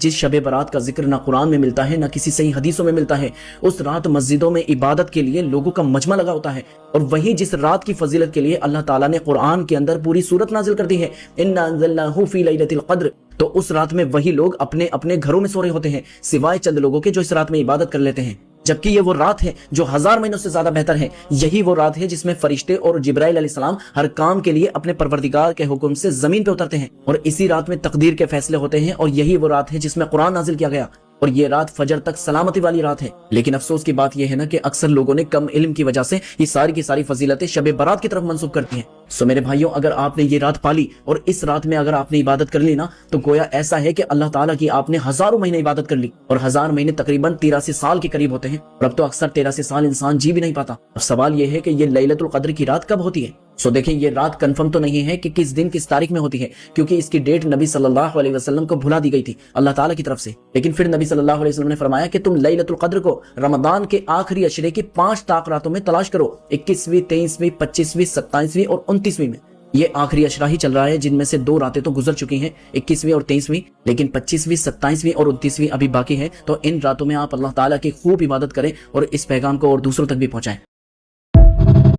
جس شب برات کا ذکر نہ قرآن میں ملتا ہے نہ کسی صحیح حدیثوں میں ملتا ہے، اس رات مسجدوں میں عبادت کے لیے لوگوں کا مجمع لگا ہوتا ہے، اور وہی جس رات کی فضیلت کے لیے اللہ تعالیٰ نے قرآن کے اندر پوری سورت نازل کر دی ہے، اِنَّا أَنزَلْنَاهُ فِي لَيْلَةِ الْقَدْرِ، تو اس رات میں وہی لوگ اپنے اپنے گھروں میں سو رہے ہوتے ہیں سوائے چند لوگوں کے جو اس رات میں عبادت کر لیتے ہیں، جبکہ یہ وہ رات ہے جو 1000 مہینوں سے زیادہ بہتر ہے۔ یہی وہ رات ہے جس میں فرشتے اور جبرائیل علیہ السلام ہر کام کے لیے اپنے پروردگار کے حکم سے زمین پہ اترتے ہیں، اور اسی رات میں تقدیر کے فیصلے ہوتے ہیں، اور یہی وہ رات ہے جس میں قرآن نازل کیا گیا، اور یہ رات فجر تک سلامتی والی رات ہے۔ لیکن افسوس کی بات یہ ہے نا کہ اکثر لوگوں نے کم علم کی وجہ سے یہ ساری کی ساری فضیلتیں شب برات کی طرف منسوخ کرتی ہیں۔ سو میرے بھائیوں، اگر آپ نے یہ رات پالی اور اس رات میں اگر آپ نے عبادت کر لی نا، تو گویا ایسا ہے کہ اللہ تعالیٰ کی آپ نے ہزاروں مہینے عبادت کر لی، اور 1000 مہینے تقریباً 83 سال کے قریب ہوتے ہیں، اور اب تو اکثر 83 سال انسان جی بھی نہیں پاتا۔ اب سوال یہ ہے کہ یہ لیلۃ القدر کی رات کب ہوتی ہے؟ سو دیکھیں، یہ رات کنفرم تو نہیں ہے کہ کس دن کس تاریخ میں ہوتی ہے، کیونکہ اس کی ڈیٹ نبی صلی اللہ علیہ وسلم کو بھلا دی گئی تھی اللہ تعالیٰ کی طرف سے، لیکن پھر نبی صلی اللہ علیہ وسلم نے فرمایا کہ تم لیلۃ القدر کو رمضان کے آخری عشرے کی 5 طاق راتوں میں تلاش کرو، 21ویں، 23ویں، 25ویں، 27ویں اور 29ویں میں۔ یہ آخری عشرہ ہی چل رہا ہے، جن میں سے 2 راتیں تو گزر چکی ہیں، 21ویں اور 23ویں، لیکن 25ویں، 27ویں اور 29ویں ابھی باقی ہے۔ تو ان راتوں میں آپ اللہ تعالیٰ کی خوب عبادت کریں اور اس پیغام کو اور دوسروں تک بھی پہنچائیں۔